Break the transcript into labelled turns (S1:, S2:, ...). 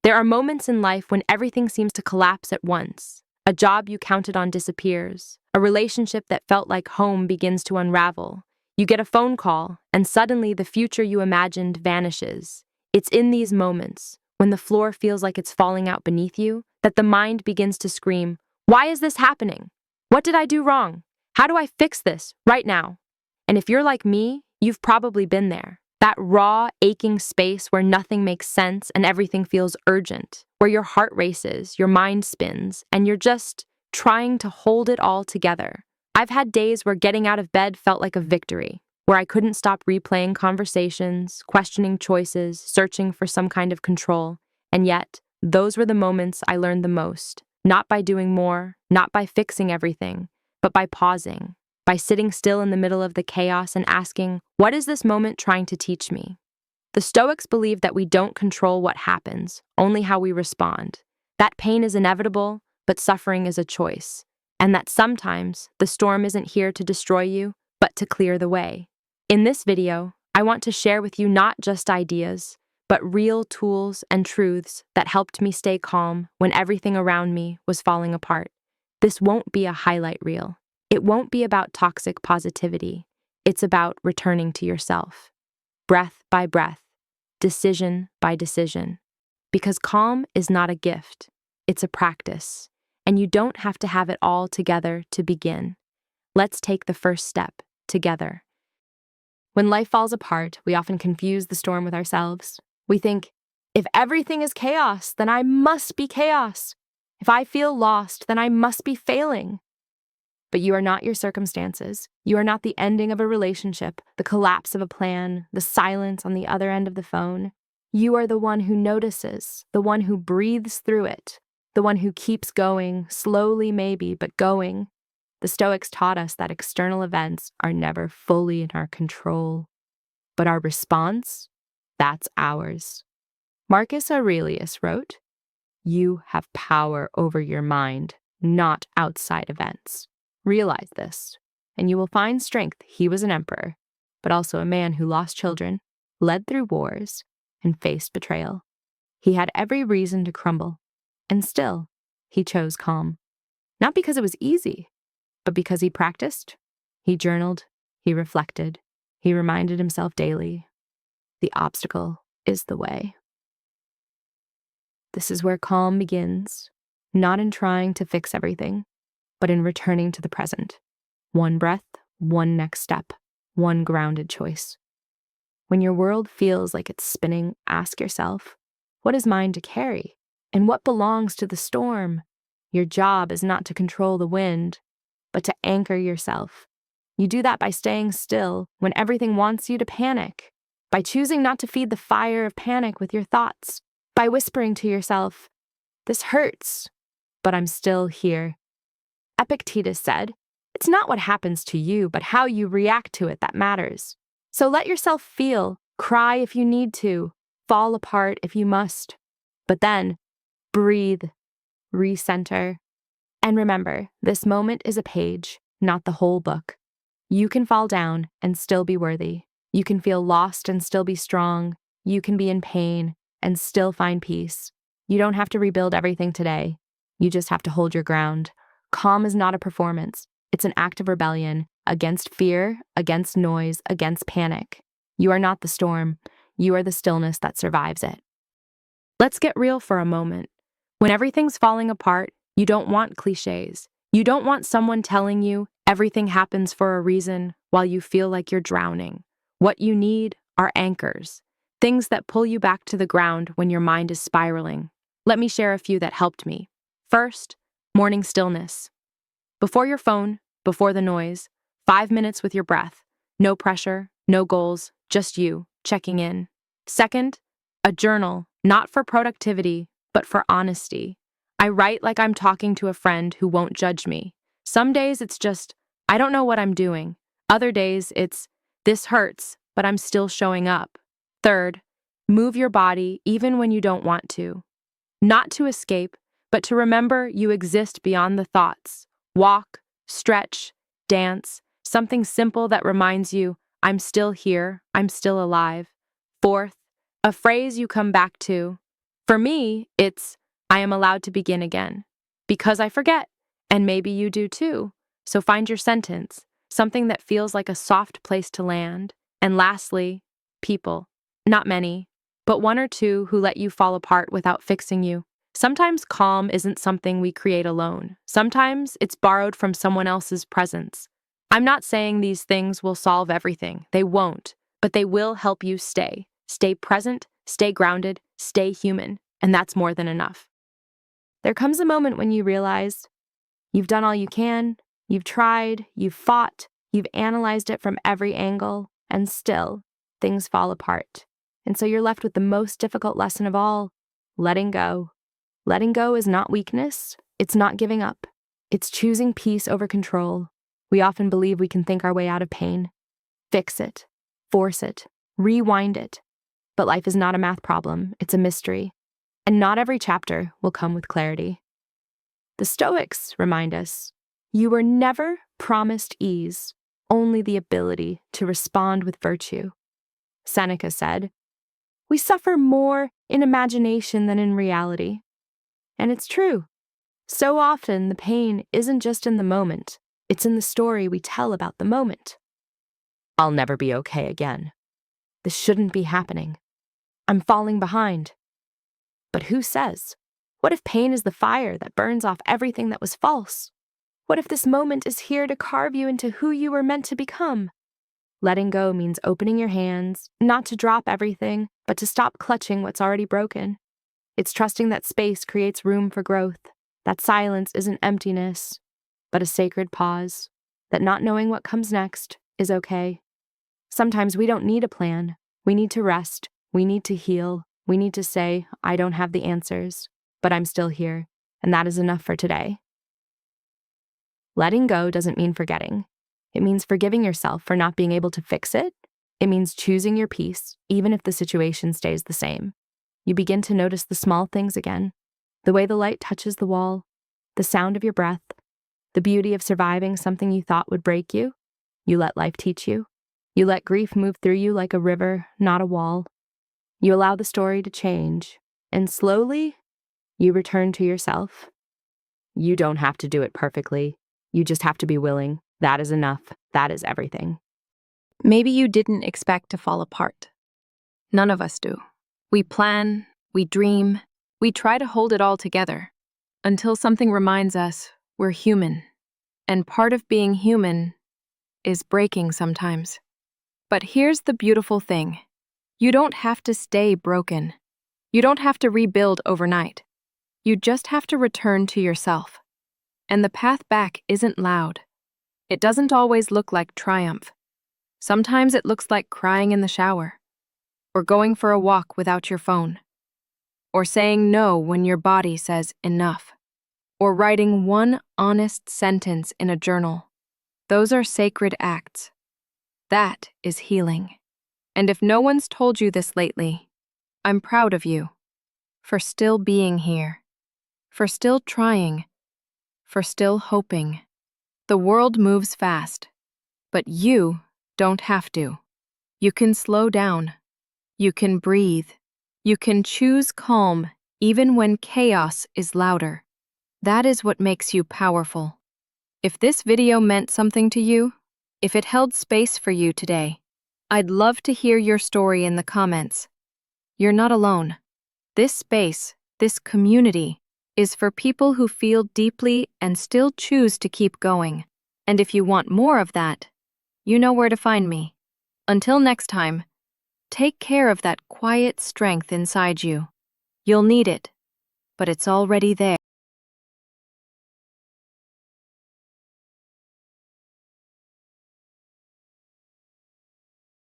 S1: There are moments in life when everything seems to collapse at once. A job you counted on disappears. A relationship that felt like home begins to unravel. You get a phone call, and suddenly the future you imagined vanishes. It's in these moments, when the floor feels like it's falling out beneath you, that the mind begins to scream, "Why is this happening? What did I do wrong? How do I fix this right now?" And if you're like me, you've probably been there. That raw, aching space where nothing makes sense and everything feels urgent, where your heart races, your mind spins, and you're just trying to hold it all together. I've had days where getting out of bed felt like a victory, where I couldn't stop replaying conversations, questioning choices, searching for some kind of control. And yet, those were the moments I learned the most, not by doing more, not by fixing everything, but by pausing, by sitting still in the middle of the chaos and asking, what is this moment trying to teach me? The Stoics believe that we don't control what happens, only how we respond. That pain is inevitable, but suffering is a choice. And that sometimes the storm isn't here to destroy you, but to clear the way. In this video, I want to share with you not just ideas, but real tools and truths that helped me stay calm when everything around me was falling apart. This won't be a highlight reel. It won't be about toxic positivity. It's about returning to yourself, breath by breath, decision by decision. Because calm is not a gift, it's a practice, and you don't have to have it all together to begin. Let's take the first step together. When life falls apart, we often confuse the storm with ourselves. We think, if everything is chaos, then I must be chaos. If I feel lost, then I must be failing. But you are not your circumstances. You are not the ending of a relationship, the collapse of a plan, the silence on the other end of the phone. You are the one who notices, the one who breathes through it, the one who keeps going, slowly maybe, but going. The Stoics taught us that external events are never fully in our control. But our response, that's ours. Marcus Aurelius wrote, "You have power over your mind, not outside events. Realize this, and you will find strength." He was an emperor, but also a man who lost children, led through wars, and faced betrayal. He had every reason to crumble, and still, he chose calm. Not because it was easy, but because he practiced, he journaled, he reflected, he reminded himself daily, the obstacle is the way. This is where calm begins, not in trying to fix everything, but in returning to the present. One breath, one next step, one grounded choice. When your world feels like it's spinning, ask yourself, what is mine to carry? And what belongs to the storm? Your job is not to control the wind, but to anchor yourself. You do that by staying still when everything wants you to panic, by choosing not to feed the fire of panic with your thoughts, by whispering to yourself, this hurts, but I'm still here. Epictetus said, it's not what happens to you, but how you react to it that matters. So let yourself feel, cry if you need to, fall apart if you must. But then, breathe, recenter. And remember, this moment is a page, not the whole book. You can fall down and still be worthy. You can feel lost and still be strong. You can be in pain and still find peace. You don't have to rebuild everything today. You just have to hold your ground. Calm is not a performance. It's an act of rebellion against fear, against noise, against panic. You are not the storm. You are the stillness that survives it. Let's get real for a moment. When everything's falling apart, you don't want cliches. You don't want someone telling you everything happens for a reason while you feel like you're drowning. What you need are anchors, things that pull you back to the ground when your mind is spiraling. Let me share a few that helped me. First, morning stillness. Before your phone, before the noise, 5 minutes with your breath. No pressure, no goals, just you, checking in. Second, a journal, not for productivity, but for honesty. I write like I'm talking to a friend who won't judge me. Some days it's just, I don't know what I'm doing. Other days it's, this hurts, but I'm still showing up. Third, move your body even when you don't want to. Not to escape, but to remember you exist beyond the thoughts. Walk, stretch, dance, something simple that reminds you, I'm still here, I'm still alive. Fourth, a phrase you come back to. For me, it's I am allowed to begin again. Because I forget, and maybe you do too. So find your sentence, something that feels like a soft place to land. And lastly, people. Not many, but one or two who let you fall apart without fixing you. Sometimes calm isn't something we create alone. Sometimes it's borrowed from someone else's presence. I'm not saying these things will solve everything. They won't, but they will help you stay. Stay present, stay grounded, stay human, and that's more than enough. There comes a moment when you realize you've done all you can, you've tried, you've fought, you've analyzed it from every angle, and still, things fall apart. And so you're left with the most difficult lesson of all, letting go. Letting go is not weakness, it's not giving up. It's choosing peace over control. We often believe we can think our way out of pain. Fix it, force it, rewind it. But life is not a math problem, it's a mystery. And not every chapter will come with clarity. The Stoics remind us, you were never promised ease, only the ability to respond with virtue. Seneca said, we suffer more in imagination than in reality. And it's true. So often the pain isn't just in the moment, it's in the story we tell about the moment. I'll never be okay again. This shouldn't be happening. I'm falling behind. But who says? What if pain is the fire that burns off everything that was false? What if this moment is here to carve you into who you were meant to become? Letting go means opening your hands, not to drop everything, but to stop clutching what's already broken. It's trusting that space creates room for growth, that silence isn't emptiness, but a sacred pause, that not knowing what comes next is okay. Sometimes we don't need a plan. We need to rest. We need to heal. We need to say, I don't have the answers, but I'm still here, and that is enough for today. Letting go doesn't mean forgetting. It means forgiving yourself for not being able to fix it. It means choosing your peace, even if the situation stays the same. You begin to notice the small things again, the way the light touches the wall, the sound of your breath, the beauty of surviving something you thought would break you. You let life teach you. You let grief move through you like a river, not a wall. You allow the story to change, and slowly, you return to yourself. You don't have to do it perfectly. You just have to be willing. That is enough. That is everything.
S2: Maybe you didn't expect to fall apart. None of us do. We plan, we dream, we try to hold it all together until something reminds us we're human. And part of being human is breaking sometimes. But here's the beautiful thing. You don't have to stay broken. You don't have to rebuild overnight. You just have to return to yourself. And the path back isn't loud. It doesn't always look like triumph. Sometimes it looks like crying in the shower, or going for a walk without your phone, or saying no when your body says enough, or writing one honest sentence in a journal. Those are sacred acts. That is healing. And if no one's told you this lately, I'm proud of you for still being here, for still trying, for still hoping. The world moves fast, but you don't have to. You can slow down. You can breathe. You can choose calm even when chaos is louder. That is what makes you powerful. If this video meant something to you, if it held space for you today, I'd love to hear your story in the comments. You're not alone. This space, this community, is for people who feel deeply and still choose to keep going. And if you want more of that, you know where to find me. Until next time, take care of that quiet strength inside you. You'll need it, but it's already there.